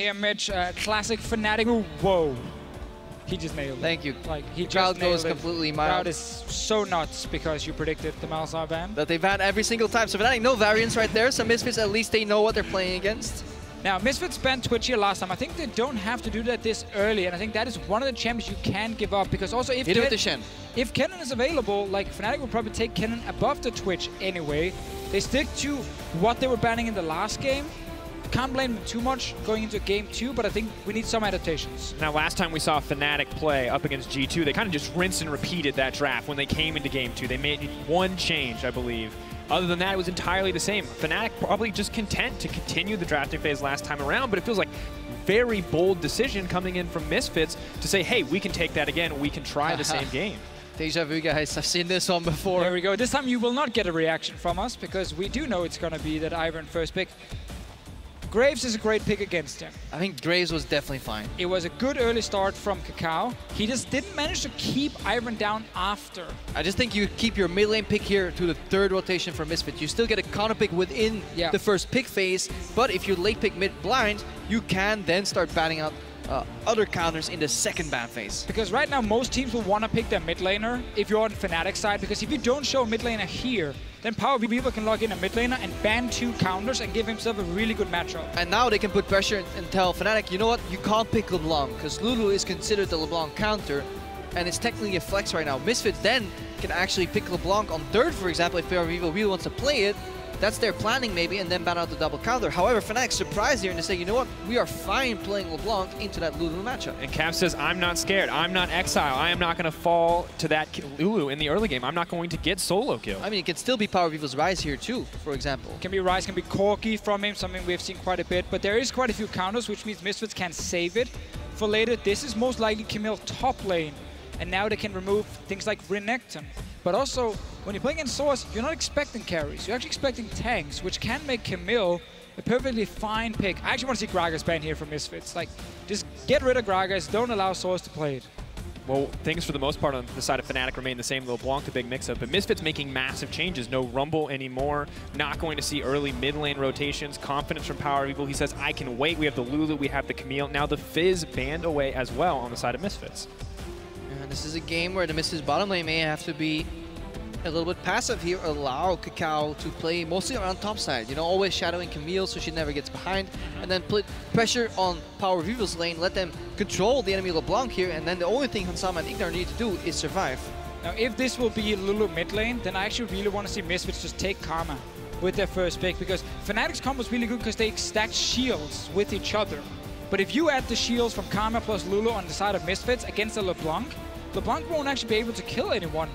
here, Mitch. Classic Fnatic. Ooh, whoa. He just nailed it. Thank you. Like, he crowd just nailed goes it. completely mild. Crowd is so nuts because you predicted the Malzahar ban. That they ban every single time. So Fnatic, no variance right there. So Misfits, at least they know what they're playing against. Now, Misfits banned Twitch here last time. I think they don't have to do that this early, and I think that is one of the champions you can't give up, because also if Kennen is available, like, Fnatic will probably take Kennen above the Twitch anyway. They stick to what they were banning in the last game. Can't blame them too much going into game 2, but I think we need some adaptations. Now, last time we saw Fnatic play up against G2, they kind of just rinsed and repeated that draft when they came into game 2. They made one change, I believe. Other than that, it was entirely the same. Fnatic probably just content to continue the drafting phase last time around, but it feels like very bold decision coming in from Misfits to say, hey, we can take that again, we can try the same game. Deja vu, guys. I've seen this one before. There we go. This time you will not get a reaction from us, because we do know it's going to be that Ivern first pick. Graves is a great pick against him. I think Graves was definitely fine. It was a good early start from KaKAO. He just didn't manage to keep Ivern down after. I just think you keep your mid lane pick here to the 3rd rotation for Misfit. You still get a counter pick within the first pick phase, but if you late pick mid blind, you can then start banning out other counters in the 2nd ban phase. Because right now most teams will want to pick their mid laner if you're on Fnatic side, because if you don't show a mid laner here, then PowerOfEvil can log in a mid laner and ban 2 counters and give himself a really good matchup. And now they can put pressure and tell Fnatic, you know what, you can't pick LeBlanc, because Lulu is considered the LeBlanc counter, and it's technically a flex right now. Misfits then can actually pick LeBlanc on 3rd, for example, if PowerOfEvil really wants to play it. That's their planning maybe, and then ban out the double counter. However, Fnatic surprised here and they say, you know what, we are fine playing LeBlanc into that Lulu matchup. And Cav says, I'm not scared. I'm not Exile. I am not going to fall to that Lulu in the early game. I'm not going to get solo kill. I mean, it can still be PowerOfEvil's Rise here too, for example. Can be Rise, can be Corki from him, something we've seen quite a bit. But there is quite a few counters, which means Misfits can save it for later. This is most likely Camille top lane. And now they can remove things like Renekton. But also, when you're playing in sOAZ, you're not expecting carries. You're actually expecting tanks, which can make Camille a perfectly fine pick. I actually want to see Gragas ban here for Misfits. Like, just get rid of Gragas, don't allow sOAZ to play it. Well, things for the most part on the side of Fnatic remain the same. LeBlanc, the big mix-up, but Misfits making massive changes. No Rumble anymore. Not going to see early mid-lane rotations. Confidence from PowerOfEvil. He says, I can wait. We have the Lulu, we have the Camille. Now the Fizz banned away as well on the side of Misfits. And this is a game where the Misfits bottom lane may have to be a little bit passive here, allow KaKAO to play mostly around top side. You know, always shadowing Camille so she never gets behind, and then put pressure on PowerOfEvil's lane, let them control the enemy LeBlanc here, and then the only thing Hansama and IgNar need to do is survive. Now, if this will be Lulu mid lane, then I actually really want to see Misfits just take Karma with their first pick, because Fnatic's combo is really good because they stack shields with each other. But if you add the shields from Karma plus Lulu on the side of Misfits against the LeBlanc won't actually be able to kill anyone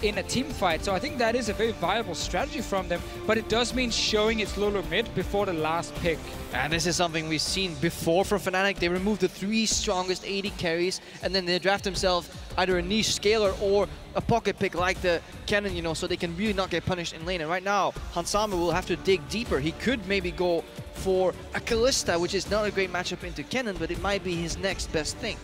in a team fight. So I think that is a very viable strategy from them, but it does mean showing its Lulu mid before the last pick. And this is something we've seen before from Fnatic. They removed the 3 strongest AD carries, and then they draft themselves either a niche scaler or a pocket pick like the Kennen, you know, so they can really not get punished in lane. And right now, Hansama will have to dig deeper. He could maybe go for a Kalista, which is not a great matchup into Kennen, but it might be his next best thing.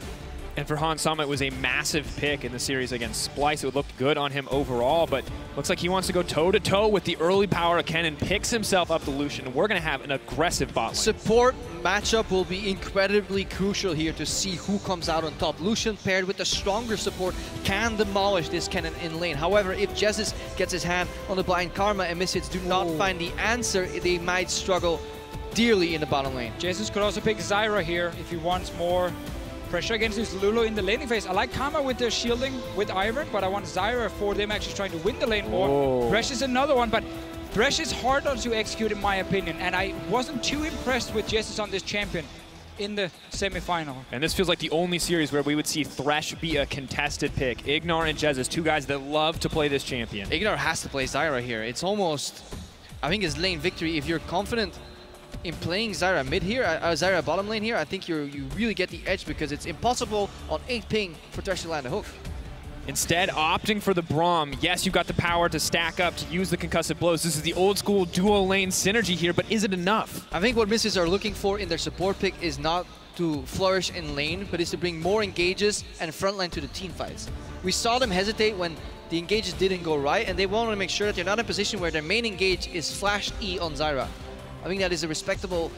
And for Hansama, it was a massive pick in the series against Splice. It looked good on him overall, but looks like he wants to go toe-to-toe with the early power of Kennen, picks himself up to Lucian, and we're going to have an aggressive bot lane. Support matchup will be incredibly crucial here to see who comes out on top. Lucian paired with the stronger support can demolish this Kennen in lane. However, if Jesiz gets his hand on the blind Karma and Misfits do not find the answer, they might struggle dearly in the bottom lane. Jesiz could also pick Zyra here if he wants more pressure against his Lulu in the laning phase. I like Karma with the shielding with Ivern, but I want Zyra for them actually trying to win the lane more. Thresh is another one, but Thresh is harder to execute in my opinion, and I wasn't too impressed with Jesiz on this champion in the semi-final. And this feels like the only series where we would see Thresh be a contested pick. IgNar and Jesiz, 2 guys that love to play this champion. IgNar has to play Zyra here. It's almost, I think it's lane victory. If you're confident in playing Zyra mid here, Zyra bottom lane here, I think you really get the edge, because it's impossible on 8 ping for Thresh to land a hook. Instead, opting for the Braum. Yes, you've got the power to stack up, to use the concussive blows. This is the old school dual lane synergy here, but is it enough? I think what Misfits are looking for in their support pick is not to flourish in lane, but is to bring more engages and frontline to the team fights. We saw them hesitate when the engages didn't go right, and they want to make sure that they're not in a position where their main engage is flash E on Zyra. I think that is a respectable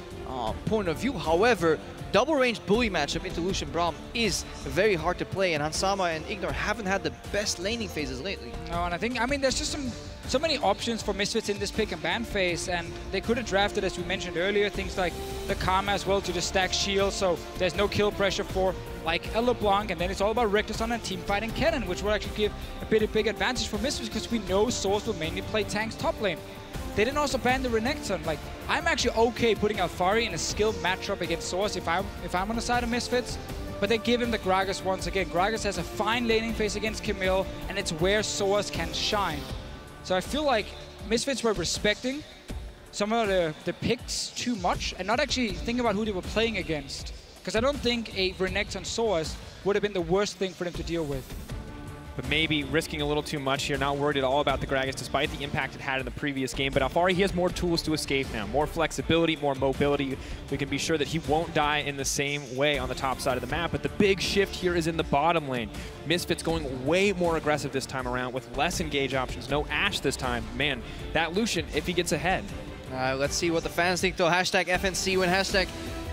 point of view. However, double range bully matchup into Lucian Braum is very hard to play, and Hansama and IgNar haven't had the best laning phases lately. No, and I mean, there's just so many options for Misfits in this pick and ban phase, and they could have drafted, as we mentioned earlier, things like the Karma as well to just stack shields, so there's no kill pressure for like a LeBlanc, and then it's all about Rekkles on a team fighting Kennen, which will actually give a big advantage for Misfits because we know sOAZ will mainly play tanks top lane. They didn't also ban the Renekton. Like, I'm actually okay putting Alphari in a skill matchup against sOAZ if I'm on the side of Misfits, but they give him the Gragas once again. Gragas has a fine laning phase against Camille, and it's where sOAZ can shine. So I feel like Misfits were respecting some of the picks too much and not actually thinking about who they were playing against. Because I don't think a Renekton sOAZ would have been the worst thing for them to deal with. But maybe risking a little too much here, not worried at all about the Gragas despite the impact it had in the previous game. But Alphari, he has more tools to escape now, more flexibility, more mobility. We can be sure that he won't die in the same way on the top side of the map. But the big shift here is in the bottom lane. Misfits going way more aggressive this time around with less engage options. No Ashe this time. Man, that Lucian, if he gets ahead. Let's see what the fans think though. Hashtag FNC win, hashtag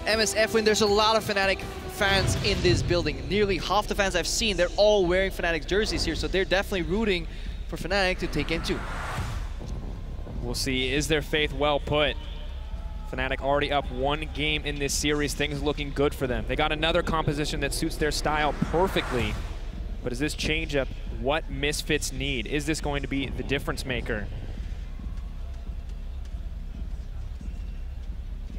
MSF win. There's a lot of Fnatic fans in this building. Nearly half the fans I've seen, they're all wearing Fnatic jerseys here, so they're definitely rooting for Fnatic to take into. We'll see, is their faith well put? Fnatic already up one game in this series, things looking good for them. They got another composition that suits their style perfectly, but is this changeup what Misfits need? Is this going to be the difference maker?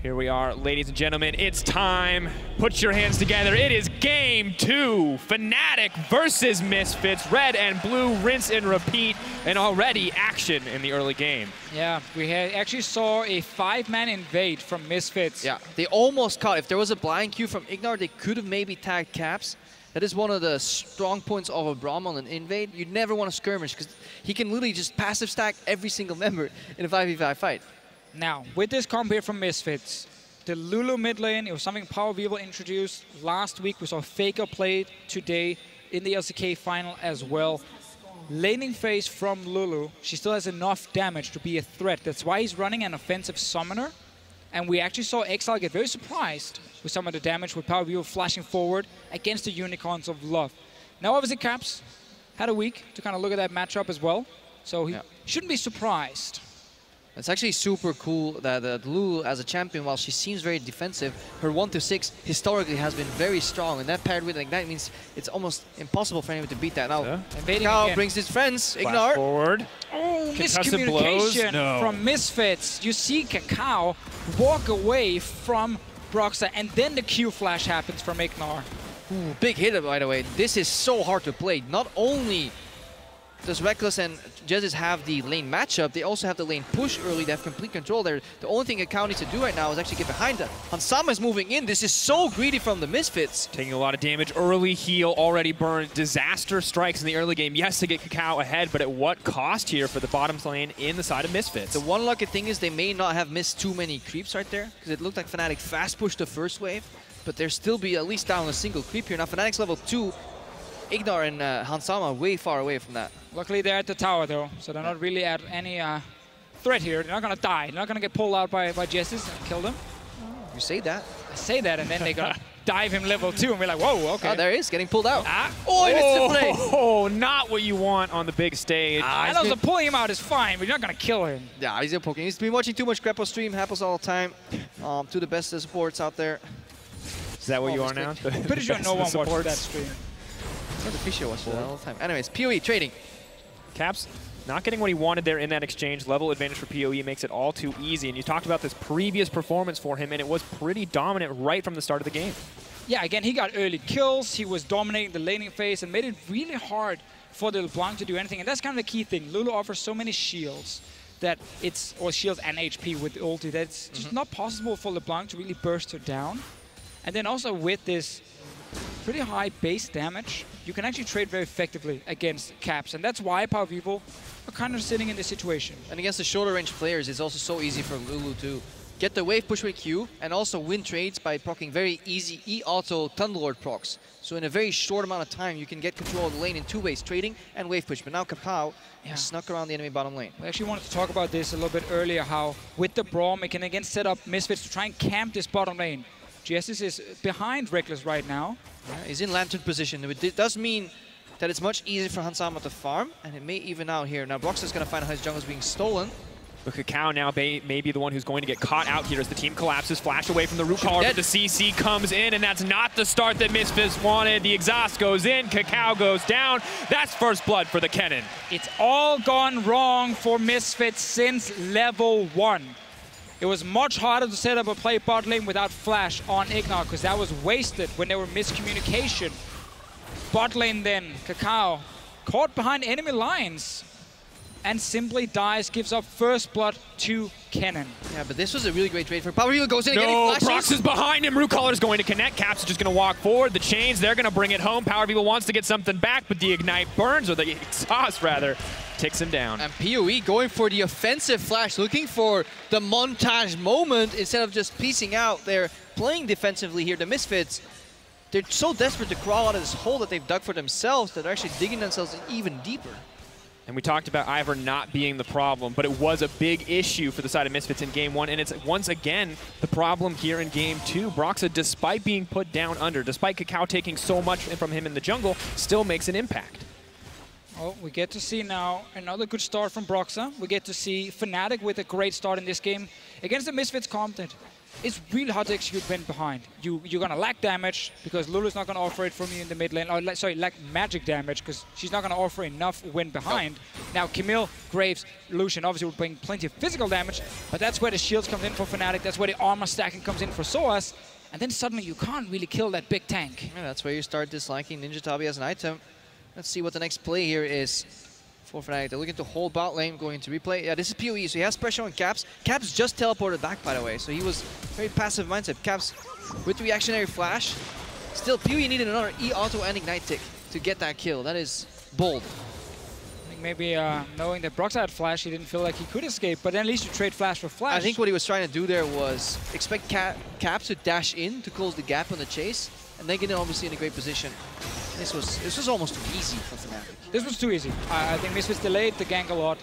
Here we are, ladies and gentlemen, it's time. Put your hands together. It is game 2. Fnatic versus Misfits. Red and blue, rinse and repeat, and already action in the early game. Yeah, we actually saw a 5-man invade from Misfits. Yeah, they almost caught. If there was a blind Q from IgNar, they could have maybe tagged Caps. That is one of the strong points of a Braum on an invade. You'd never want to skirmish because he can literally just passive stack every single member in a 5v5 fight. Now, with this comp here from Misfits, the Lulu mid lane, it was something PowerOfEvil introduced last week. We saw Faker play today in the LCK final as well. Laning phase from Lulu, she still has enough damage to be a threat. That's why he's running an offensive summoner. And we actually saw Exile get very surprised with some of the damage with PowerOfEvil flashing forward against the Unicorns of Love. Now, obviously, Caps had a week to kind of look at that matchup as well. So he shouldn't be surprised. It's actually super cool that Lulu, as a champion, while she seems very defensive, her 1-6 historically has been very strong, and that paired with Ignite means it's almost impossible for anyone to beat that. Now, KaKAO brings his friends, IgNar. Forward. Oh, miscommunication from Misfits. You see KaKAO walk away from Broxah, and then the Q flash happens from IgNar. Ooh, big hit, by the way. This is so hard to play. Not only does Rekkles and Jesiz have the lane matchup, they also have the lane push early. They have complete control there. The only thing KaKAO needs to do right now is actually get behind them. Hansama is moving in. This is so greedy from the Misfits. Taking a lot of damage. Early heal already burned. Disaster strikes in the early game. Yes, to get KaKAO ahead, but at what cost here for the bottom lane in the side of Misfits? The one lucky thing is they may not have missed too many creeps right there, because it looked like Fnatic fast pushed the first wave, but there still be at least down a single creep here. Now Fnatic's level 2. IgNar and Hansama way far away from that. Luckily they're at the tower though, so they're not really at any threat here. They're not gonna die. They're not gonna get pulled out by Jesiz and kill them. You say that? I say that, and then they're gonna dive him level 2 and we're like, whoa, okay. Oh, there he is, getting pulled out. Oh, he missed the play. Oh, not what you want on the big stage. And also pulling him out is fine, but you're not gonna kill him. Yeah, he's poking. He's been watching too much Krepo stream, happens all the time. To the best of supports out there. Is that what you are now? Pretty sure no one watched that stream. Deficio watched that all the time. Anyways, PoE trading. Caps not getting what he wanted there in that exchange. Level advantage for PoE makes it all too easy. And you talked about this previous performance for him, and it was pretty dominant right from the start of the game. Yeah, again, he got early kills. He was dominating the laning phase and made it really hard for the LeBlanc to do anything. And that's kind of the key thing. Lulu offers so many shields that it's, or shields and HP with the ulti, that it's just not possible for LeBlanc to really burst her down. And then also with this pretty high base damage, you can actually trade very effectively against Caps, and that's why PowerOfEvil are kind of sitting in this situation. And against the shorter range players, it's also so easy for Lulu to get the wave push with Q, and also win trades by proccing very easy E-auto Thunderlord procs. So in a very short amount of time, you can get control of the lane in two ways, trading and wave push. But now KaKAO has snuck around the enemy bottom lane. We actually wanted to talk about this a little bit earlier, how with the Braum, it can again set up Misfits to try and camp this bottom lane. Jesiz is behind Rekkles right now. Yeah, he's in Lantern position. It does mean that it's much easier for Hansama to farm, and it may even out here. Now Broxah is going to find out his jungle is being stolen. But KaKAO now may be the one who's going to get caught out here as the team collapses. Flash away from the root collar, but the CC comes in, and that's not the start that Misfits wanted. The exhaust goes in, KaKAO goes down. That's first blood for the Kennen. It's all gone wrong for Misfits since level 1. It was much harder to set up a play bot lane without Flash on IgNar, because that was wasted when there were miscommunication. Bot lane then, KaKAO caught behind enemy lines and simply dies, gives up first blood to Kennen. Yeah, but this was a really great trade for PowerOfEvil. Goes in again. No, Broxah is behind him. Root collar is going to connect. Caps is just going to walk forward. The chains, they're going to bring it home. PowerOfEvil wants to get something back, but the ignite burns, or the exhaust rather, takes him down. And PoE going for the offensive flash, looking for the montage moment instead of just piecing out. They're playing defensively here. The Misfits, they're so desperate to crawl out of this hole that they've dug for themselves that they're actually digging themselves in even deeper. And we talked about Ivern not being the problem, but it was a big issue for the side of Misfits in Game 1, and it's once again the problem here in Game 2. Broxah, despite being put down under, despite KaKAO taking so much from him in the jungle, still makes an impact. Oh, we get to see now another good start from Broxah. We get to see Fnatic with a great start in this game against the Misfits comp that it's really hard to execute when behind. You're going to lack damage because Lulu's not going to offer it from you in the mid lane. Or, sorry, lack magic damage because she's not going to offer enough when behind. Now, Camille, Graves, Lucian obviously will bring plenty of physical damage, but that's where the shields comes in for Fnatic. That's where the armor stacking comes in for sOAZ. And then suddenly you can't really kill that big tank. Yeah, that's where you start disliking Ninja Tabi as an item. Let's see what the next play here is for Fnatic. They're looking to hold bot lane, going to replay. Yeah, this is PoE, so he has pressure on Caps. Caps just teleported back, by the way, so he was very passive mindset. Caps with reactionary flash. Still, PoE needed another E-auto and ignite tick to get that kill. That is bold. I think maybe knowing that Broxah had flash, he didn't feel like he could escape, but at least you trade flash for flash. I think what he was trying to do there was expect Caps to dash in to close the gap on the chase, and then get obviously in a great position. This was almost too easy for Fnatic. This was too easy. I think Misfits delayed the gank a lot.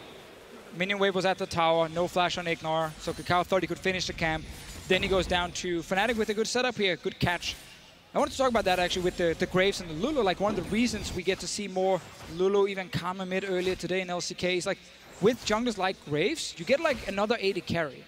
Minion wave was at the tower, no flash on IgNar, so KaKAO thought he could finish the camp. Then he goes down to Fnatic with a good setup here, good catch. I wanted to talk about that actually with the Graves and the Lulu. Like one of the reasons we get to see more Lulu, even Karma mid earlier today in LCK is like with junglers like Graves, you get like another AD carry.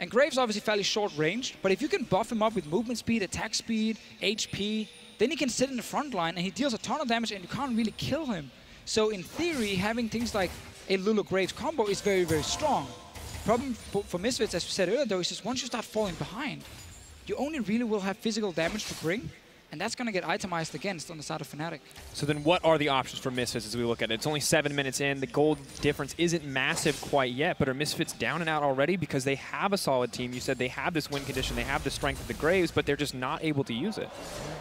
And Graves obviously fairly short ranged, but if you can buff him up with movement speed, attack speed, HP, then he can sit in the front line and he deals a ton of damage and you can't really kill him. So in theory, having things like a Lulu Graves combo is very, very strong. Problem for Misfits, as we said earlier though, is just once you start falling behind, you only really will have physical damage to bring, and that's going to get itemized against on the side of Fnatic. So then what are the options for Misfits as we look at it? It's only 7 minutes in. The gold difference isn't massive quite yet, but are Misfits down and out already because they have a solid team? You said they have this win condition, they have the strength of the Graves, but they're just not able to use it.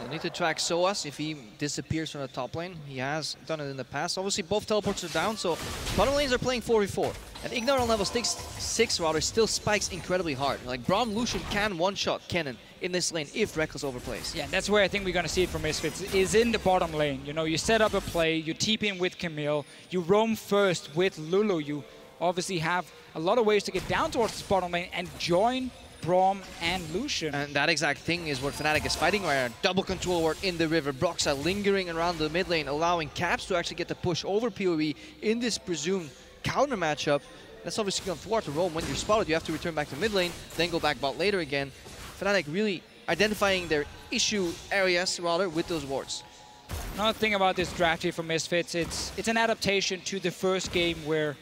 They need to track sOAZ if he disappears from the top lane. He has done it in the past. Obviously, both teleports are down, so bottom lanes are playing 4v4. And IgNar on level 6 rather still spikes incredibly hard. Like Braum Lucian can one-shot Kennen in this lane if Rekkles overplays. Yeah, that's where I think we're going to see it from Misfits, is in the bottom lane. You know, you set up a play, you TP in with Camille, you roam first with Lulu. You obviously have a lot of ways to get down towards this bottom lane and join Braum and Lucian. And that exact thing is what Fnatic is fighting right now. Double control ward in the river. Broxah lingering around the mid lane, allowing Caps to actually get the push over PoE in this presumed counter matchup. That's obviously going to thwart the roam. When you're spotted, you have to return back to mid lane, then go back bot later again. Fnatic really identifying their issue areas, rather, with those wards. Another thing about this draft here for Misfits, it's an adaptation to the first game where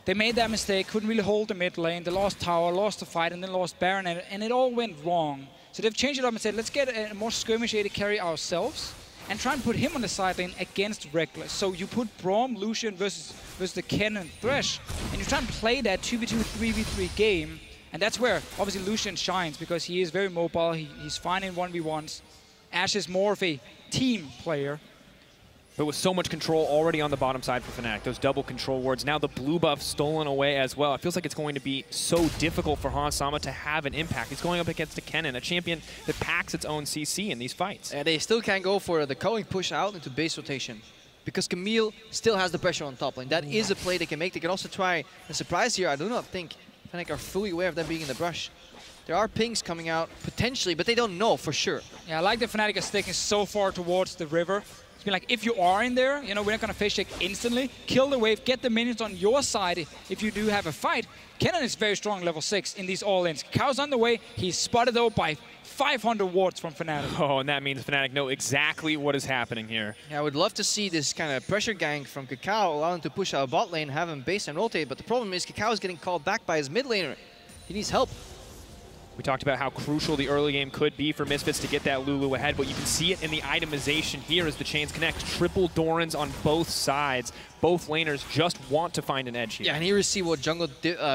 they made that mistake, couldn't really hold the mid lane, they lost tower, lost the fight, and then lost Baron, and it all went wrong. So they've changed it up and said, let's get a more skirmish AD carry ourselves and try and put him on the side lane against Rekkles. So you put Braum, Lucian versus the Kennen Thresh, and you try and play that 2v2, 3v3 game, and that's where obviously Lucian shines because he is very mobile, he's fine in 1v1s. Ash is more of a team player. But with so much control already on the bottom side for Fnatic, those double control wards, now the blue buff stolen away as well. It feels like it's going to be so difficult for Hans to have an impact. He's going up against a Kennen, a champion that packs its own CC in these fights. And they still can't go for the culling push out into base rotation, because Camille still has the pressure on top lane. That is a play they can make. They can also try a surprise here. I do not think Fnatic are fully aware of them being in the brush. There are pings coming out, potentially, but they don't know for sure. Yeah, I like that Fnatic is sticking so far towards the river. It's been like, if you are in there, you know, we're not going to face check instantly. Kill the wave, get the minions on your side if you do have a fight. Kennen is very strong level 6 in these all-ins. KaKAO's on the way. He's spotted, though, by 500 wards from Fnatic. Oh, and that means Fnatic know exactly what is happening here. Yeah, I would love to see this kind of pressure gang from KaKAO, allow him to push out bot lane, have him base and rotate, but the problem is KaKAO is getting called back by his mid laner. He needs help. We talked about how crucial the early game could be for Misfits to get that Lulu ahead, but you can see it in the itemization here as the chains connect. Triple Dorans on both sides. Both laners just want to find an edge here. Yeah, and here you see what jungle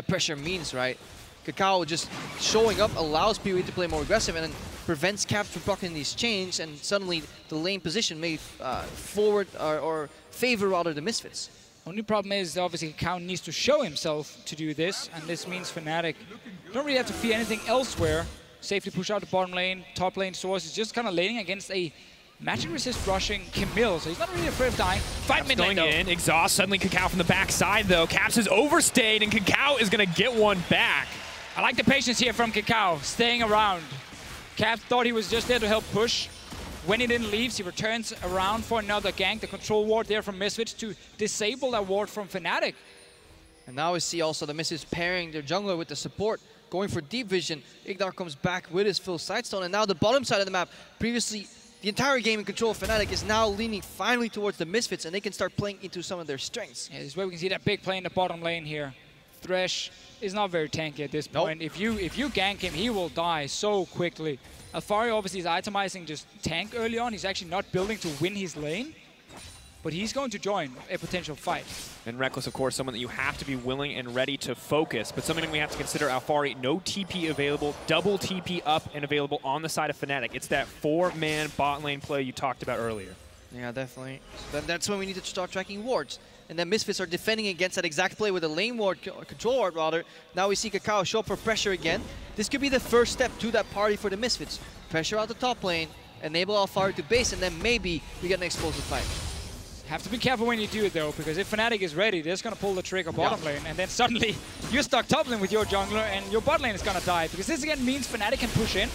pressure means, right? KaKAO just showing up allows PoE to play more aggressive and then prevents Caps from blocking these chains, and suddenly the lane position may forward or favor rather the Misfits. Only problem is, obviously, KaKAO needs to show himself to do this, and this means Fnatic don't really have to fear anything elsewhere. Safely push out the bottom lane, top lane sOAZ is just kind of laning against a magic resist rushing Camille, so he's not really afraid of dying. Fight mid lane, though. In, exhaust suddenly KaKAO from the backside, though. Caps has overstayed, and KaKAO is going to get one back. I like the patience here from KaKAO, staying around. Caps thought he was just there to help push. When he didn't leave, he returns around for another gank. The control ward there from Misfits to disable that ward from Fnatic. And now we see also the Misfits pairing their jungler with the support, going for deep vision. IgNar comes back with his full sidestone, and now the bottom side of the map, previously the entire game in control of Fnatic, is now leaning finally towards the Misfits, and they can start playing into some of their strengths. Yeah, this is where we can see that big play in the bottom lane here. Thresh is not very tanky at this point. Nope. If you gank him, he will die so quickly. Alphari obviously is itemizing just tank early on. He's actually not building to win his lane, but he's going to join a potential fight. And Rekkles, of course, someone that you have to be willing and ready to focus, but something we have to consider, Alphari, no TP available, double TP up and available on the side of Fnatic. It's that 4-man bot lane play you talked about earlier. Yeah, definitely. So that's when we need to start tracking wards. And then Misfits are defending against that exact play with a lane ward, control ward rather. Now we see KaKAO show up for pressure again. This could be the first step to that party for the Misfits. Pressure out the top lane, enable Alphari to base, and then maybe we get an explosive fight. Have to be careful when you do it though, because if Fnatic is ready, they're just going to pull the trigger bottom lane, and then suddenly you're stuck top lane with your jungler, and your bot lane is going to die. Because this again means Fnatic can push in.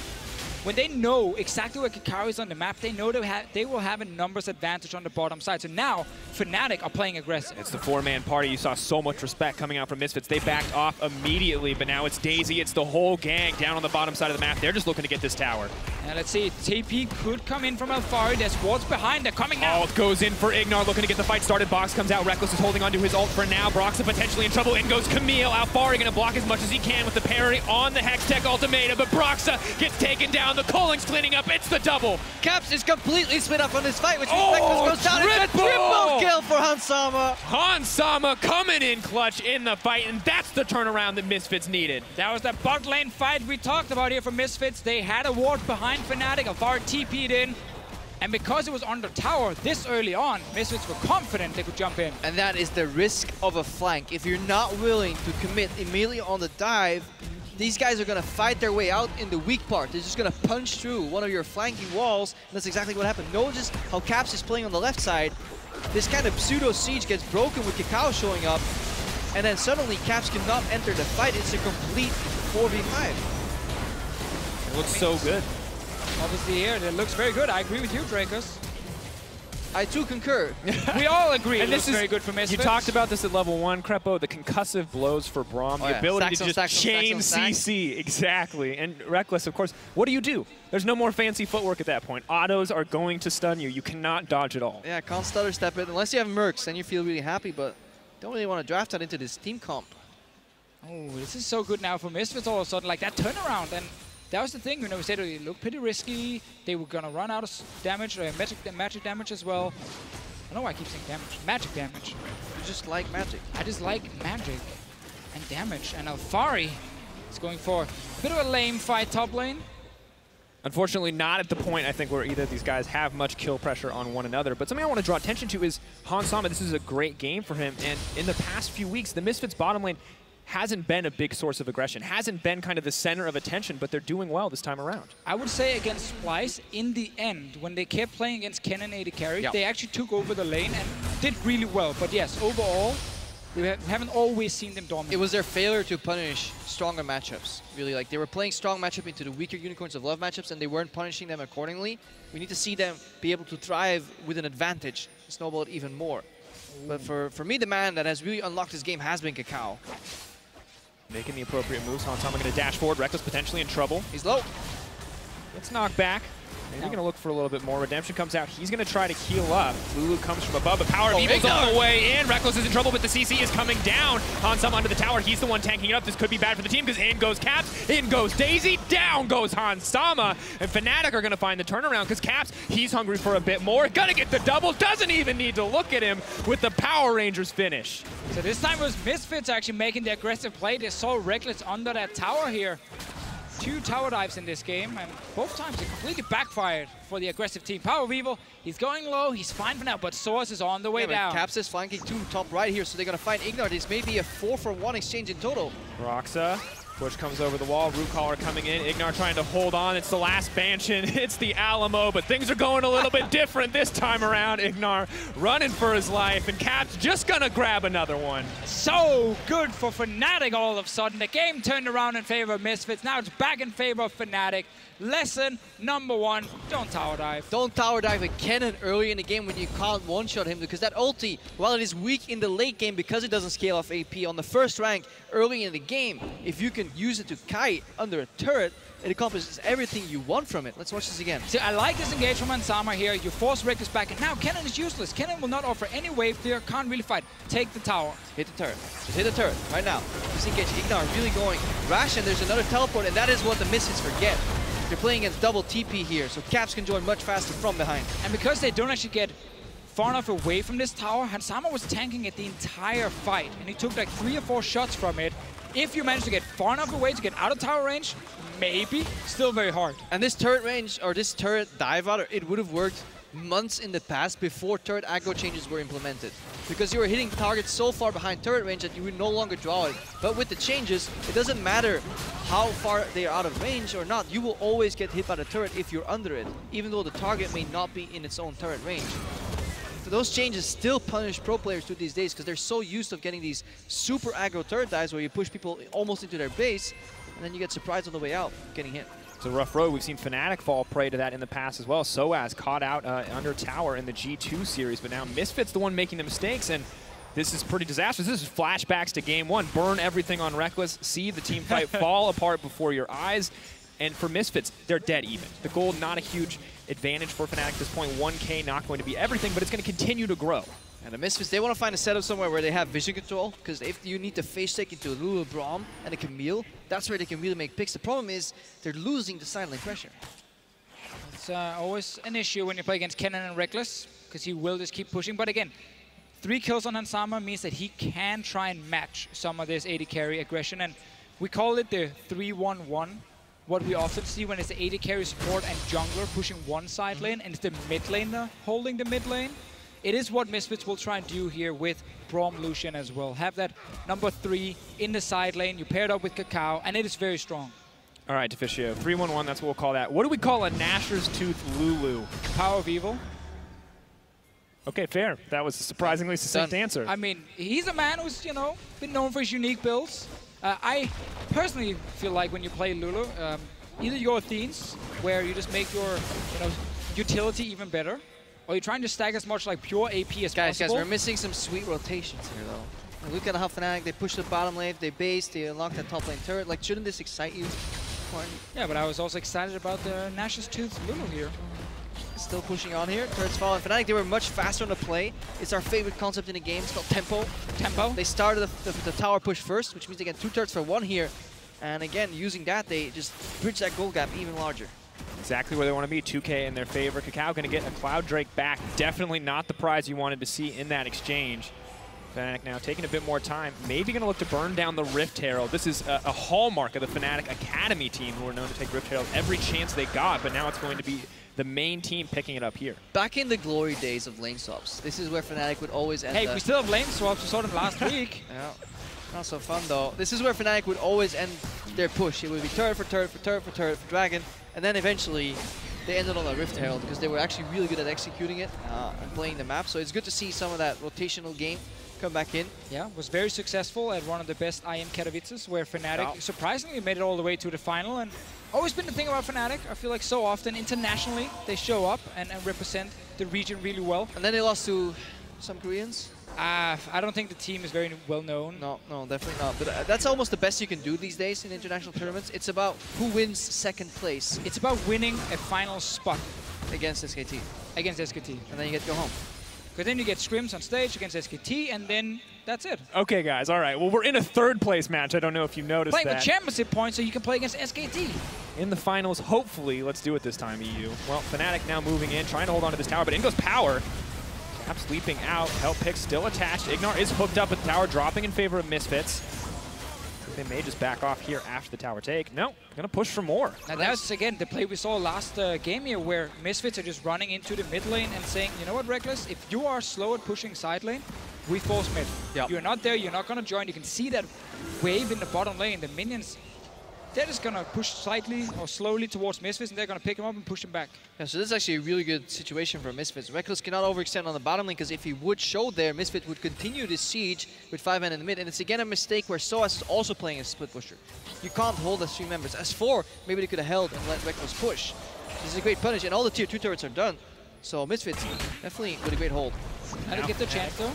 When they know exactly where KaKAO is on the map, they know they will have a numbers advantage on the bottom side. So now, Fnatic are playing aggressive. It's the 4-man party. You saw so much respect coming out from Misfits. They backed off immediately, but now it's Daisy. It's the whole gang down on the bottom side of the map. They're just looking to get this tower. And let's see, TP could come in from Alphari. There's wards behind. They're coming now. Ult goes in for IgNar, looking to get the fight started. Box comes out. Rekkles is holding onto his ult for now. Broxah potentially in trouble. In goes Camille. Alphari going to block as much as he can with the parry on the Hextech ultimatum, but Broxah gets taken down. The Colling's cleaning up. It's the double. Caps is completely split up on this fight, which means Rekkles goes down. It's a triple kill for Hans coming in clutch in the fight, and that's the turnaround that Misfits needed. That was the bot lane fight we talked about here for Misfits. They had a ward behind Fnatic. Alphari TP'd in. And because it was on the tower this early on, Misfits were confident they could jump in. And that is the risk of a flank. If you're not willing to commit immediately on the dive, these guys are going to fight their way out in the weak part. They're just going to punch through one of your flanking walls, and that's exactly what happened. Notice how Caps is playing on the left side. This kind of pseudo-siege gets broken with KaKAO showing up, and then suddenly Caps cannot enter the fight. It's a complete 4v5. It looks so good. Obviously here, it looks very good. I agree with you, Drakos. I too concur. We all agree. And this is very good for Misfits. You talked about this at level 1, Krepo, the concussive blows for Braum, the ability to just chain CC. Exactly. And Rekkles, of course, what do? There's no more fancy footwork at that point. Autos are going to stun you. You cannot dodge at all. Yeah, can't stutter step it. Unless you have Mercs, then you feel really happy, but don't really want to draft that into this team comp. Oh, this is so good now for Misfits all of a sudden. Like that turnaround. And that was the thing, you know, we said it looked pretty risky. They were going to run out of damage, magic damage as well. I don't know why I keep saying damage. Magic damage. You just like magic. I just like magic and damage. And Alphari is going for a bit of a lame fight top lane. Unfortunately, not at the point, I think, where either of these guys have much kill pressure on one another. But something I want to draw attention to is Hansama. This is a great game for him. And in the past few weeks, the Misfits bottom lane hasn't been a big source of aggression, hasn't been kind of the center of attention, but they're doing well this time around. I would say against Splice, in the end, when they kept playing against Kennen AD carry, they actually took over the lane and did really well. But yes, overall, we haven't always seen them dominate. It was their failure to punish stronger matchups, really. Like, they were playing strong matchup into the weaker Unicorns of Love matchups, and they weren't punishing them accordingly. We need to see them be able to thrive with an advantage, snowball it even more. Ooh. But for me, the man that has really unlocked this game has been KaKAO. Making the appropriate moves. Hansama going to dash forward. Rekkles potentially in trouble. He's low. Gets knocked back. Maybe going to look for a little bit more. Redemption comes out. He's going to try to heal up. Lulu comes from above, but PowerOfEvil's on the way in. Rekkles is in trouble, but the CC is coming down. Hansama under the tower. He's the one tanking it up. This could be bad for the team because in goes Caps, in goes Daisy, down goes Hansama. And Fnatic are going to find the turnaround because Caps, he's hungry for a bit more. Gonna get the double. Doesn't even need to look at him with the Power Rangers finish. So this time it was Misfits actually making the aggressive play. They saw Rekkles under that tower here. 2 tower dives in this game, and both times it completely backfired for the aggressive team. PowerOfEvil, he's going low, he's fine for now, but sOAZ is on the way down. Caps is flanking 2 top right here, so they're going to find IgNar. This may be a 4-for-1 exchange in total. Broxah, push comes over the wall, Root Caller coming in, IgNar trying to hold on. It's the last Banshin, it's the Alamo, but things are going a little bit different this time around. IgNar running for his life, and Caps just going to grab another one. So good for Fnatic all of a sudden. The game turned around in favor of Misfits. Now it's back in favor of Fnatic. Lesson number 1, don't tower dive. Don't tower dive with Kennen early in the game when you can't one-shot him, because that ulti, while it is weak in the late game because it doesn't scale off AP on the first rank early in the game, if you can use it to kite under a turret, it accomplishes everything you want from it. Let's watch this again. See, I like this engage from Hansama here. You force Rekkles back, and now Kennen is useless. Kennen will not offer any wave clear, can't really fight. Take the tower. Hit the turret. Just hit the turret right now. Disengage. IgNar really going rash, and there's another teleport, and that is what the Misfits forget. They're playing against double TP here, so Caps can join much faster from behind. And because they don't actually get far enough away from this tower, Hansama was tanking it the entire fight, and he took like 3 or 4 shots from it. If you manage to get far enough away to get out of tower range, maybe, still very hard. And this turret range, or this turret dive out, it would have worked months in the past before turret aggro changes were implemented. Because you were hitting targets so far behind turret range that you would no longer draw it. But with the changes, it doesn't matter how far they are out of range or not. You will always get hit by the turret if you're under it, even though the target may not be in its own turret range. So those changes still punish pro players to these days because they're so used to getting these super aggro turret dives where you push people almost into their base, and then you get surprised on the way out, getting hit. It's a rough road. We've seen Fnatic fall prey to that in the past as well. sOAZ caught out under tower in the G2 series, but now Misfits the one making the mistakes, and this is pretty disastrous. This is flashbacks to game 1. Burn everything on Rekkles. See the team fight fall apart before your eyes. And for Misfits, they're dead even. The gold, not a huge advantage for Fnatic at this point. 1K not going to be everything, but it's going to continue to grow. And the Misfits, they want to find a setup somewhere where they have vision control, because if you need to face take into Lulu, Braum, and a Camille, that's where they can really make picks. The problem is they're losing the side lane pressure. It's always an issue when you play against Kennen and Rekkles, because he will just keep pushing. But again, 3 kills on Hansama means that he can try and match some of this AD carry aggression, and we call it the 3-1-1. What we often see when it's the AD carry support and jungler pushing one side lane, and it's the mid laner holding the mid lane. It is what Misfits will try and do here with Braum Lucian as well. Have that number 3 in the side lane. You pair it up with KaKAO, and it is very strong. All right, Deficio, 3-1-1, that's what we'll call that. What do we call a Gnasher's Tooth Lulu? PowerOfEvil. Okay, fair. That was a surprisingly succinct answer. I mean, he's a man who's, you know, been known for his unique builds. I personally feel like when you play Lulu, either you go Athenes, where you just make your, utility even better, or you're trying to stack as much like pure AP as possible. Guys, we're missing some sweet rotations here, though. Look at how Fnatic, they push the bottom lane, they base, they unlock that top lane turret. Like, shouldn't this excite you? Yeah, but I was also excited about the Gnasher's Tooth Lulu here. Still pushing on here. Turrets falling. Fnatic, they were much faster on the play. It's our favorite concept in the game. It's called tempo. Tempo. They started the tower push first, which means they get 2 turrets for 1 here. And again, using that, they just bridge that goal gap even larger. Exactly where they want to be. 2K in their favor. KaKAO going to get a Cloud Drake back. Definitely not the prize you wanted to see in that exchange. Fnatic now taking a bit more time. Maybe going to look to burn down the Rift Herald. This is a hallmark of the Fnatic Academy team, who are known to take Rift Herald every chance they got, but now it's going to be the main team picking it up here. Back in the glory days of lane swaps, this is where Fnatic would always end. Hey, we still have lane swaps. We saw them last week. Yeah, not so fun though. This is where Fnatic would always end their push. It would be turret for turret for turret for turret for Dragon, and then eventually they ended on a Rift Herald because they were actually really good at executing it and playing the map. So it's good to see some of that rotational game come back in. Yeah, was very successful at one of the best IM Katowices, where Fnatic surprisingly made it all the way to the final. And always been the thing about Fnatic, I feel like so often internationally they show up and represent the region really well. And then they lost to some Koreans. I don't think the team is very well known. No, definitely not. But that's almost the best you can do these days in international tournaments. It's about who wins second place. It's about winning a final spot against SKT. Against SKT. And then you get to go home. Because then you get scrims on stage against SKT, and then that's it. Okay, guys, all right. Well, we're in a third place match. I don't know if you noticed that. Playing with championship points so you can play against SKT. In the finals, hopefully, let's do it this time, EU. Well, Fnatic now moving in, trying to hold on to this tower, but in goes Power. Caps leaping out, Help Pick still attached. IgNar is hooked up with the tower, dropping in favor of Misfits. They may just back off here after the tower take. No, gonna push for more. And that's, again, the play we saw last game here, where Misfits are just running into the mid lane and saying, you know what, Rekkles, if you are slow at pushing side lane, we force mid. Yep. You're not there, you're not gonna join. You can see that wave in the bottom lane. The minions, they're just gonna push slightly or slowly towards Misfits, and they're gonna pick him up and push him back. Yeah, so this is actually a really good situation for Misfits. Rekkles cannot overextend on the bottom lane, because if he would show there, Misfits would continue this siege with 5 men in the mid, and it's again a mistake where sOAZ is also playing a split pusher. You can't hold as 3 members. As 4, maybe they could have held and let Rekkles push. This is a great punish, and all the tier 2 turrets are done. So Misfits definitely with a great hold. How to get the chance though?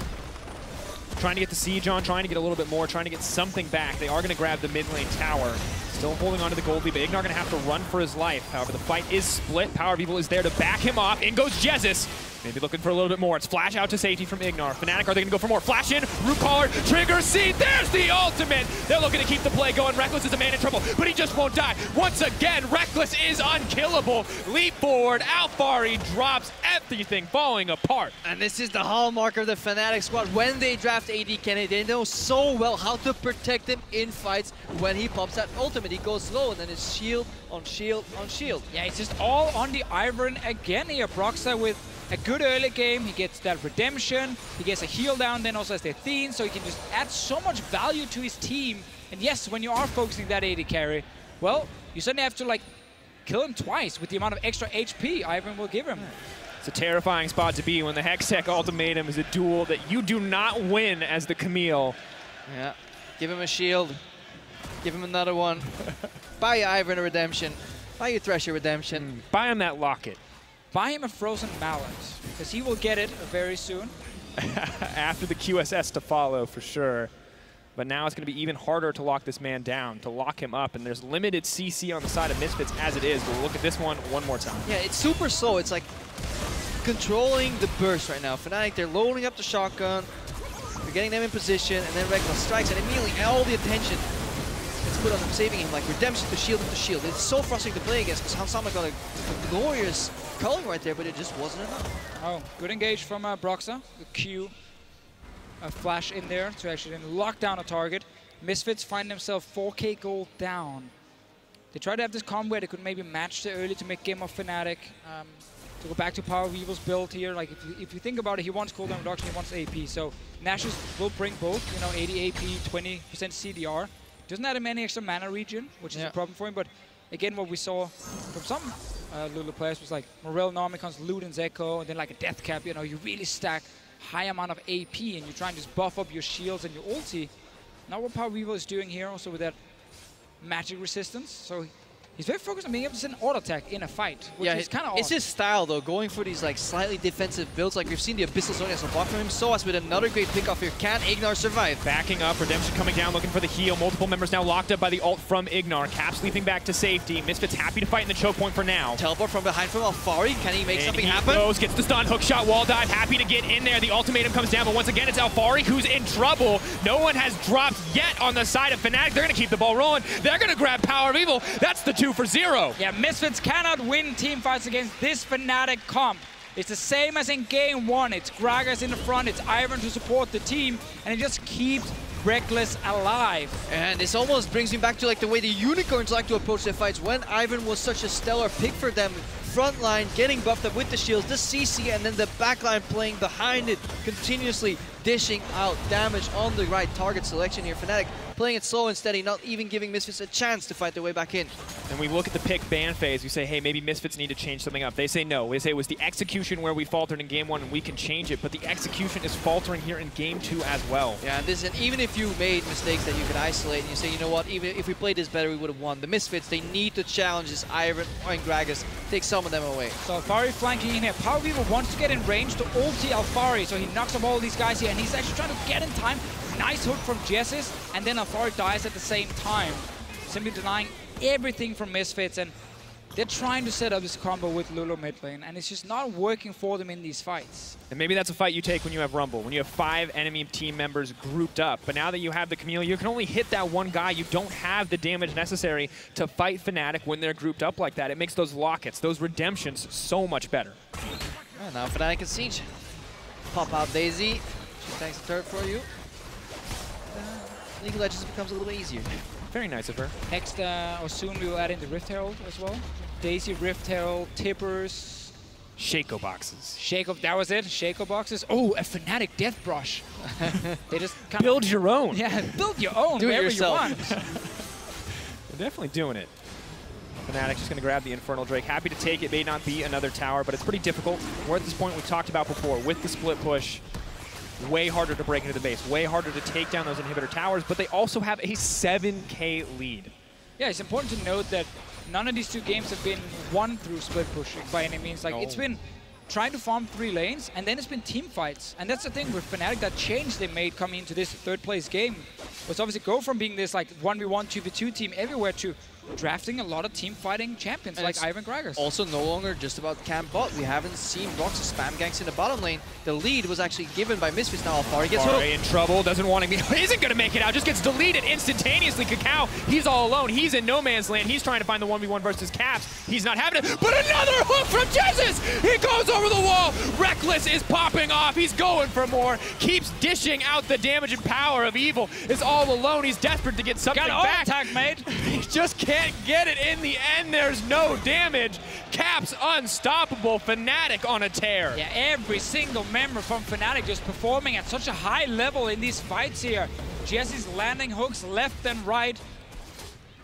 Trying to get the siege on, trying to get a little bit more, trying to get something back. They are going to grab the mid lane tower. Still holding on to the gold lead, but IgNar going to have to run for his life. However, the fight is split. PowerOfEvil is there to back him off. In goes Jesiz. Maybe looking for a little bit more. It's flash out to safety from IgNar. Fnatic, are they going to go for more? Flash in, root caller, trigger seed. There's the ultimate. They're looking to keep the play going. Rekkles is a man in trouble, but he just won't die. Once again, Rekkles is unkillable. Leap forward, Alphari drops everything, falling apart. And this is the hallmark of the Fnatic squad. When they draft AD Kennen, they know so well how to protect him in fights when he pops that ultimate. He goes low, and then it's shield on shield on shield. Yeah, it's just all on the Ivern again here. Broxah with a good early game. He gets that redemption. He gets a heal down, then also has the Athene, so he can just add so much value to his team. And yes, when you are focusing that AD carry, well, you suddenly have to like kill him twice with the amount of extra HP Ivern will give him. It's a terrifying spot to be when the Hextech ultimatum is a duel that you do not win as the Camille. Yeah, give him a shield. Give him another one. Buy your Ivern a redemption. Buy your Thresh a redemption. Buy him that locket. Buy him a frozen mallet, because he will get it very soon. After the QSS to follow, for sure. But now it's going to be even harder to lock this man down, to lock him up. And there's limited CC on the side of Misfits as it is. But we'll look at this one more time. Yeah, it's super slow. It's like controlling the burst right now. Fnatic, they're loading up the shotgun. They're getting them in position. And then Rekkles strikes, and immediately all the attention is put on them, saving him. Like redemption to shield to shield. It's so frustrating to play against, because Hansama got a glorious culling right there, but it just wasn't enough. Oh, good engage from Broxah. The Q, a flash in there to actually then lock down a target. Misfits find themselves 4k gold down. They try to have this combo where they could maybe match the early to make game of Fnatic. To go back to PowerOfEvil's build here, like if you think about it, he wants cooldown reduction, he wants AP. So Nash's will bring both, you know, 80 AP, 20% CDR. Doesn't have many extra mana regen, which is a problem for him. But again, what we saw from some Lulu players was like Morel, Normicons, Luden's Echo, and then like a Death Cap. You know, you really stack high amount of AP, and you try and just buff up your shields and your ulti. Now what PowerOfEvil is doing here, also with that magic resistance. So he's very focused on being able to send auto attack in a fight, which is kind of odd. It's his style though, going for these like slightly defensive builds. Like we've seen the Abyssal Zonias block from him. sOAZ with another great pickoff here. Can IgNar survive? Backing up, Redemption coming down, looking for the heal. Multiple members now locked up by the ult from IgNar. Caps leaping back to safety. Misfits happy to fight in the choke point for now. Teleport from behind from Alphari. Can he make something happen? Goes, gets the stun, hook shot, wall dive, happy to get in there. The ultimatum comes down, but once again it's Alphari who's in trouble. No one has dropped yet on the side of Fnatic. They're gonna keep the ball rolling. They're gonna grab PowerOfEvil. That's the 2 for 0. Yeah, Misfits cannot win team fights against this Fnatic comp. It's the same as in game 1. It's Gragas in the front, it's Ivern to support the team, and it just keeps Rekkles alive. And this almost brings me back to like the way the Unicorns like to approach their fights when Ivern was such a stellar pick for them. Front line getting buffed up with the shields, the CC, and then the backline playing behind it, continuously dishing out damage on the right target selection here. Fnatic playing it slow and steady, not even giving Misfits a chance to fight their way back in. And we look at the pick ban phase, we say, hey, maybe Misfits need to change something up. They say no. They say it was the execution where we faltered in game 1 and we can change it, but the execution is faltering here in game 2 as well. Yeah, and even if you made mistakes that you could isolate and you say, you know what, even if we played this better, we would have won. The Misfits, they need to challenge this Ivern and Gragas, take some of them away. So Alphari flanking in here. PowerOfEvil wants to get in range to ulti Alphari, so he knocks up all these guys here, and he's actually trying to get in time. Nice hook from Jesiz, and then Alphari dies at the same time. Simply denying everything from Misfits, and they're trying to set up this combo with Lulu mid lane, and it's just not working for them in these fights. And maybe that's a fight you take when you have Rumble, when you have 5 enemy team members grouped up. But now that you have the Camille, you can only hit that one guy. You don't have the damage necessary to fight Fnatic when they're grouped up like that. It makes those lockets, those redemptions so much better. And now Fnatic and Siege. Pop out Daisy. She tanks the turret for you. League of Legends becomes a little bit easier. Very nice of her. Next, or soon we will add in the Rift Herald as well. Daisy, Rift Herald, Tippers. Shaco boxes. Shaco, that was it? Shaco boxes. Oh, a Fnatic Death Brush. They just kind build your own. Yeah, build your own Do it wherever yourself. you want. They're definitely doing it. Fnatic just going to grab the Infernal Drake. Happy to take it. May not be another tower, but it's pretty difficult. We're at this point we've talked about before with the split push. Way harder to break into the base, way harder to take down those inhibitor towers, but they also have a 7K lead. Yeah, it's important to note that none of these 2 games have been won through split pushing by any means. Like, it's been trying to farm 3 lanes, and then it's been team fights. And that's the thing with Fnatic, that change they made coming into this 3rd place game was obviously go from being this like 1v1, 2v2 team everywhere to drafting a lot of team fighting champions and like Ivern Gragas. Also no longer just about camp bot. We haven't seen Broxah spam ganks in the bottom lane. The lead was actually given by Misfits. Now Alphari gets hooked. in trouble, doesn't want to isn't going to make it out, just gets deleted instantaneously. KaKAO, he's all alone. He's in no man's land. He's trying to find the 1v1 versus Caps. He's not having it, but another hook from Jesiz! He goes over the wall. Rekkles is popping off. He's going for more. Keeps dishing out the damage and PowerOfEvil. Is all alone. He's desperate to get something back. Attack, mate. He just can't get it. In the end, there's no damage. Caps unstoppable. Fnatic on a tear. Yeah, every single member from Fnatic just performing at such a high level in these fights here. Jesiz landing hooks left and right.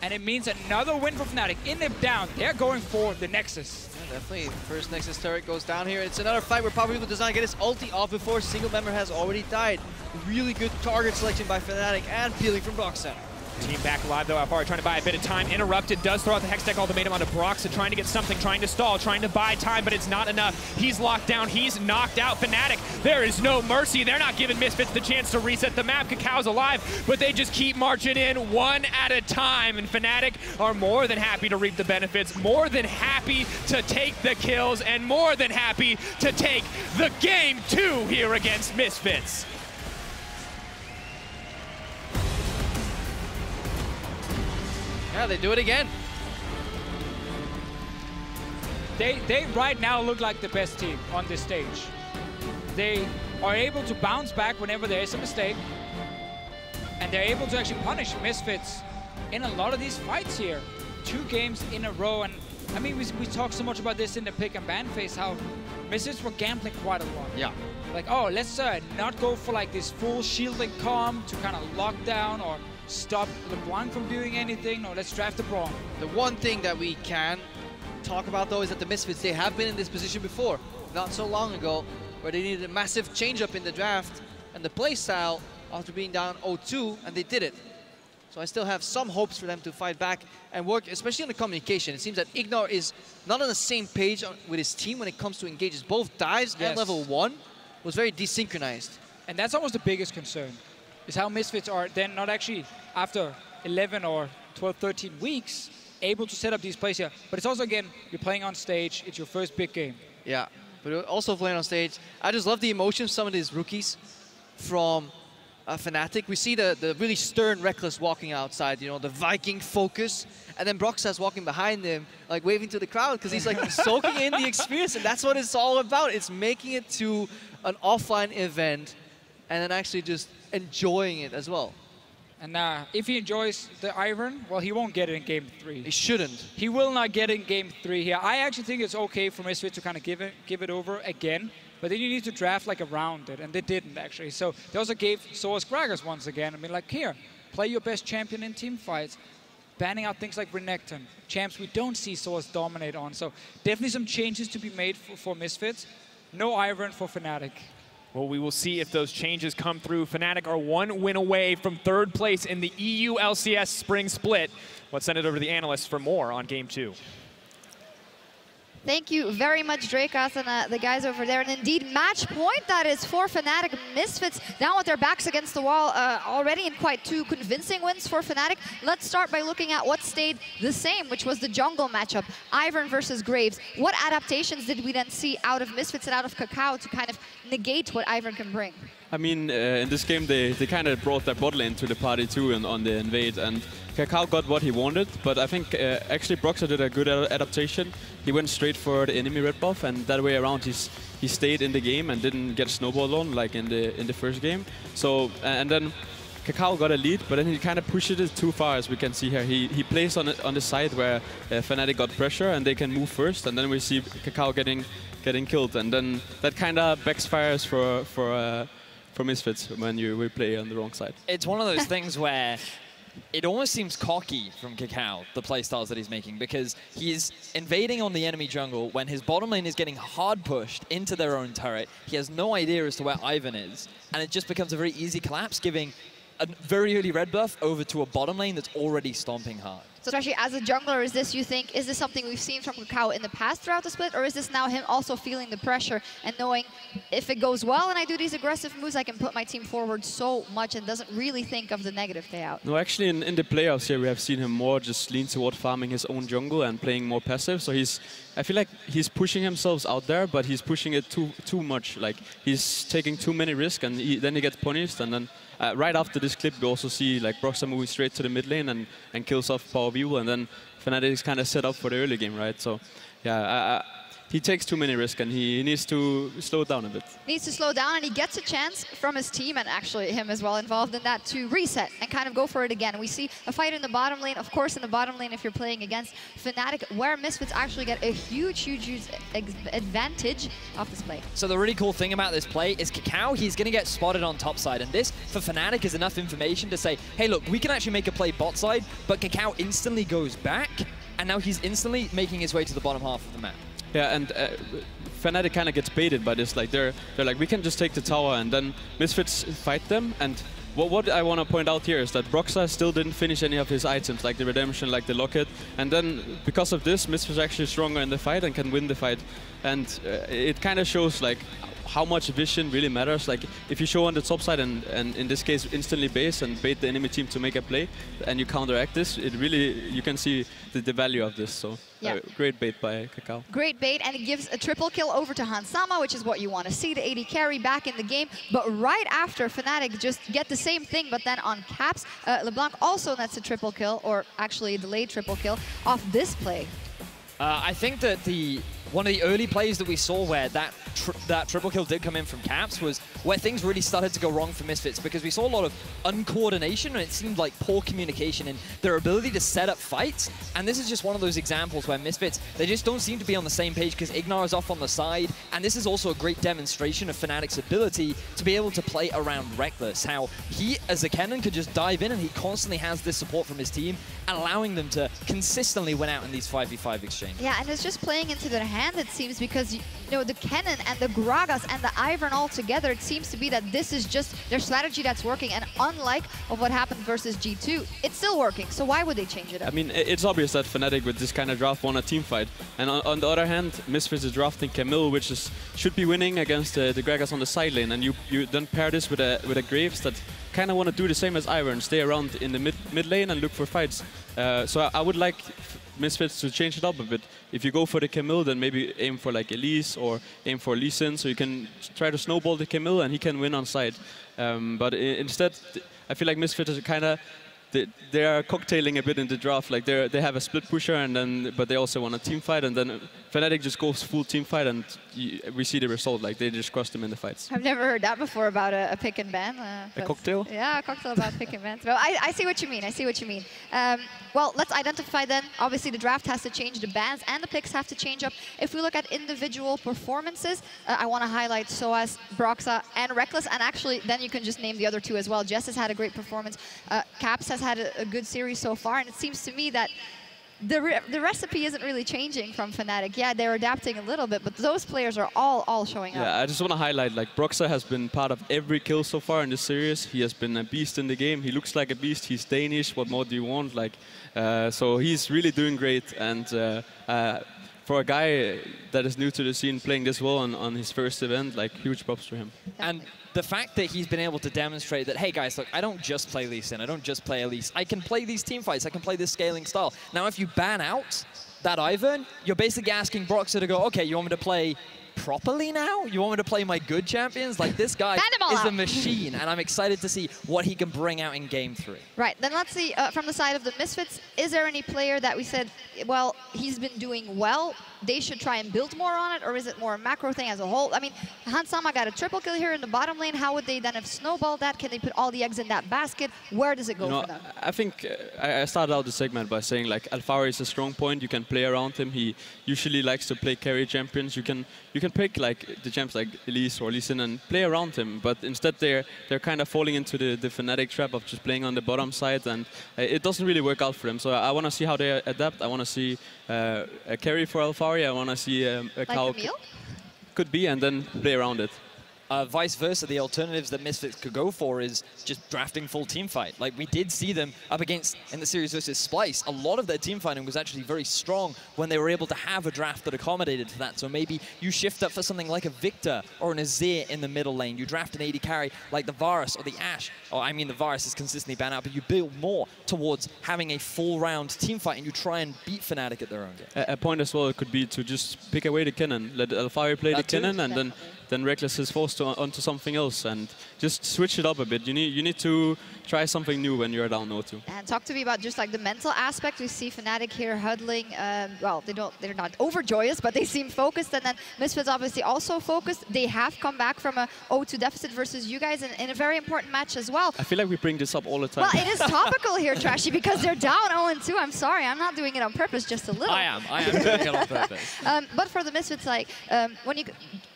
And it means another win for Fnatic. In them down, they're going for the Nexus. Yeah, definitely. First Nexus turret goes down here. It's another fight where PowerOfEvil does not get his ulti off before a single member has already died. Really good target selection by Fnatic and peeling from Broxah. Team back alive though. Alphari trying to buy a bit of time. Interrupted, does throw out the Hextech ultimatum onto Broxah, trying to get something, trying to stall, trying to buy time, but it's not enough. He's locked down, he's knocked out. Fnatic, there is no mercy. They're not giving Misfits the chance to reset the map. KaKAO's alive, but they just keep marching in one at a time. And Fnatic are more than happy to reap the benefits, more than happy to take the kills, and more than happy to take the game 2 here against Misfits. Yeah, they do it again. They right now look like the best team on this stage. They are able to bounce back whenever there is a mistake, and they're able to actually punish Misfits in a lot of these fights here. 2 games in a row, and I mean, we talked so much about this in the pick and ban phase, how Misfits were gambling quite a lot. Yeah. Like, oh, let's not go for like this full shielding calm to kind of lock down or stop LeBlanc from doing anything, or let's draft the Braum. The one thing that we can talk about though is that the Misfits, they have been in this position before, not so long ago, where they needed a massive change up in the draft and the play style after being down 0-2, and they did it. So I still have some hopes for them to fight back and work, especially on the communication. It seems that IgNar is not on the same page with his team when it comes to engages. Both dives and level 1 was very desynchronized. And that's almost the biggest concern, is how Misfits are then not actually, after 11 or 12, 13 weeks, able to set up these plays here. But it's also, again, you're playing on stage, it's your first big game. Yeah, but also playing on stage. I just love the emotion of some of these rookies from Fnatic. We see the really stern Rekkles walking outside, you know, the Viking focus. And then Broxah's walking behind him, like waving to the crowd because he's like soaking in the experience. And that's what it's all about. It's making it to an offline event and then actually just enjoying it as well. And if he enjoys the Ivern, well, he won't get it in Game 3. He shouldn't. He will not get it in Game 3 here. I actually think it's okay for Misfits to kind of give it over again, but then you need to draft like around it, and they didn't actually. So they also gave sOAZ Gragas once again. I mean, like, here, play your best champion in team fights, banning out things like Renekton, champs we don't see sOAZ dominate on. So definitely some changes to be made for Misfits. No Ivern for Fnatic. Well, we will see if those changes come through. Fnatic are 1 win away from 3rd place in the EU LCS Spring Split. Let's send it over to the analysts for more on Game 2. Thank you very much, Drakos, and the guys over there. And indeed, match point that is for Fnatic. Misfits down with their backs against the wall already, in quite 2 convincing wins for Fnatic. Let's start by looking at what stayed the same, which was the jungle matchup, Ivern versus Graves. What adaptations did we then see out of Misfits and out of KaKAO to kind of negate what Ivern can bring? I mean, in this game, they kind of brought their bot lane to the party too on the invade, and KaKAO got what he wanted, but I think actually Broxah did a good adaptation. He went straight for the enemy red buff, and that way around he stayed in the game and didn't get snowballed on like in the first game. So and then KaKAO got a lead, but then he kind of pushed it too far, as we can see here. He plays on the side where Fnatic got pressure and they can move first, and then we see KaKAO getting killed, and then that kind of backfires for Misfits when you play on the wrong side. It's one of those things where it almost seems cocky from KaKAO, the playstyles that he's making, because he's invading on the enemy jungle when his bottom lane is getting hard pushed into their own turret. He has no idea as to where Ivern is, and it just becomes a very easy collapse, giving a very early red buff over to a bottom lane that's already stomping hard. So especially as a jungler, is this something we've seen from KaKAO in the past throughout the split, or is this now him also feeling the pressure and knowing if it goes well and I do these aggressive moves, I can put my team forward so much and doesn't really think of the negative payout? No, actually in the playoffs here we have seen him more just lean toward farming his own jungle and playing more passive. So I feel like he's pushing himself out there, but he's pushing it too much. Like he's taking too many risks, and then he gets punished, and then right after this clip, we also see like Broxah moving straight to the mid lane and kills off PowerOfEvil, and then Fnatic is kind of set up for the early game, right? So, yeah, he takes too many risks, and he needs to slow down a bit. Needs to slow down, and he gets a chance from his team, and actually him as well involved in that, to reset and kind of go for it again. We see a fight in the bottom lane. Of course, in the bottom lane, if you're playing against Fnatic, where Misfits actually get a huge advantage off this play. So the really cool thing about this play is KaKAO, he's going to get spotted on top side, and this, for Fnatic, is enough information to say, hey, look, we can actually make a play bot side, but KaKAO instantly goes back, and now he's instantly making his way to the bottom half of the map. Yeah, and Fnatic kind of gets baited by this. Like they're like, we can just take the tower, and then Misfits fight them. And what I want to point out here is that Broxah still didn't finish any of his items, like the Redemption, like the Locket. And then because of this, Misfits are actually stronger in the fight and can win the fight. And it kind of shows like how much vision really matters. Like if you show on the top side and in this case instantly base and bait the enemy team to make a play, and you counteract this, it really, you can see the value of this. So yeah. Great bait by KaKAO. Great bait, and it gives a triple kill over to Hansama, which is what you want to see, the AD carry back in the game. But right after, Fnatic just get the same thing, but then on caps, LeBlanc also nets a triple kill, or actually a delayed triple kill, off this play. I think that one of the early plays that we saw where that triple kill did come in from caps was where things really started to go wrong for Misfits, because we saw a lot of uncoordination, and it seemed like poor communication in their ability to set up fights. And this is just one of those examples where Misfits, they just don't seem to be on the same page because IgNar is off on the side. And this is also a great demonstration of Fnatic's ability to be able to play around Rekkles. How he, as a Kennen, could just dive in, and he constantly has this support from his team, allowing them to consistently win out in these 5v5 exchanges. Yeah, and it's just playing into their hand, it seems, because you know, the Kennen and the Gragas and the Ivern all together, it seems to be that this is just their strategy that's working, and unlike of what happened versus G2, it's still working, so why would they change it up? I mean, it's obvious that Fnatic with this kind of draft won a team fight, and on the other hand, Misfits is drafting Camille, which should be winning against the Gragas on the side lane, and you then pair this with a Graves that kind of want to do the same as Ivern, stay around in the mid lane and look for fights. So I would like Misfits to change it up a bit. If you go for the Camille, then maybe aim for like Elise or aim for Lucian, so you can try to snowball the Camille and he can win on side. But instead, I feel like Misfits is kind of they are cocktailing a bit in the draft. Like they have a split pusher, and then but they also want a team fight, and then Fnatic just goes full team fight, and we see the result. Like they just cross them in the fights. I've never heard that before about a pick and ban. A cocktail? Yeah, a cocktail about pick and bans. Well, I see what you mean. I see what you mean. Well, let's identify then. Obviously, the draft has to change. The bans and the picks have to change up. If we look at individual performances, I want to highlight sOAZ, Broxah, and Rekkles. And actually, then you can just name the other two as well. Jesiz had a great performance. Caps has had a good series so far, and it seems to me that the recipe isn't really changing from Fnatic. Yeah, they're adapting a little bit, but those players are all showing up. Yeah, I just want to highlight, like, Broxah has been part of every kill so far in this series. He has been a beast in the game. He looks like a beast. He's Danish. What more do you want? Like, so he's really doing great. And for a guy that is new to the scene, playing this well on his first event, like, huge props to him. And the fact that he's been able to demonstrate that, hey guys, look, I don't just play Lucian, I don't just play Elise. I can play these team fights, I can play this scaling style. Now, if you ban out that Ivern, you're basically asking Broxah to go, okay, you want me to play properly now? You want me to play my good champions? Like, this guy is a machine, and I'm excited to see what he can bring out in Game 3. Right, then let's see, from the side of the Misfits, is there any player that we said, well, he's been doing well, they should try and build more on it, or is it more a macro thing as a whole? I mean, Hansama got a triple kill here in the bottom lane. How would they then have snowballed that? Can they put all the eggs in that basket? Where does it go for them? I think I started out the segment by saying, like, Alphari is a strong point. You can play around him. He usually likes to play carry champions. You can pick like the champs like Elise or Lucian and play around him, but instead they're kind of falling into the Fnatic trap of just playing on the bottom side, and it doesn't really work out for them. So I want to see how they adapt. I want to see a carry for Alphari. I want to see a KaKAO. Camille? Could be, and then play around it. Vice versa, the alternatives that Misfits could go for is just drafting full team fight. Like, we did see them up against, in the series versus Splice, a lot of their team fighting was actually very strong when they were able to have a draft that accommodated for that. So maybe you shift up for something like a Victor or an Azir in the middle lane. You draft an AD carry like the Varus or the Ashe. Or, I mean, the Varus is consistently banned out, but you build more towards having a full round team fight and you try and beat Fnatic at their own game. A point as well could be to just pick away the Kennen. Let Alphari play the Kennen, and then Rekkles is forced onto something else, and just switch it up a bit. You need to try something new when you're down 0-2. And talk to me about just like the mental aspect. We see Fnatic here huddling. Well, they're not overjoyous, but they seem focused. And then Misfits obviously also focused. They have come back from a 0-2 deficit versus you guys in a very important match as well. I feel like we bring this up all the time. Well, it is topical here, Trashy, because they're down 0-2. I'm sorry, I'm not doing it on purpose, just a little. I am doing it on purpose. But for the Misfits, like when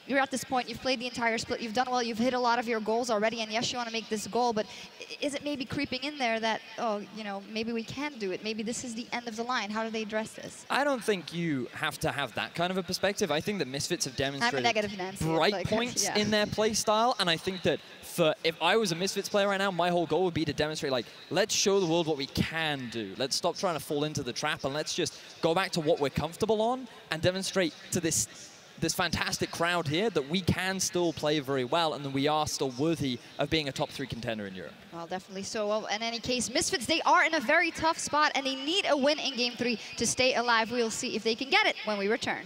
you're at this point, you've played the entire split, you've done well, you've hit a lot of your goals already, and yes, you want to make this goal, but is it maybe creeping in there that, oh, you know, maybe we can't do it, maybe this is the end of the line? How do they address this? I don't think you have to have that kind of a perspective. I think that Misfits have demonstrated bright points in their play style, and I think that if I was a Misfits player right now, my whole goal would be to demonstrate, like, let's show the world what we can do. Let's stop trying to fall into the trap, and let's just go back to what we're comfortable on and demonstrate to this fantastic crowd here that we can still play very well and that we are still worthy of being a top 3 contender in Europe. Well, definitely so. Well, in any case, Misfits, they are in a very tough spot and they need a win in Game 3 to stay alive. We'll see if they can get it when we return.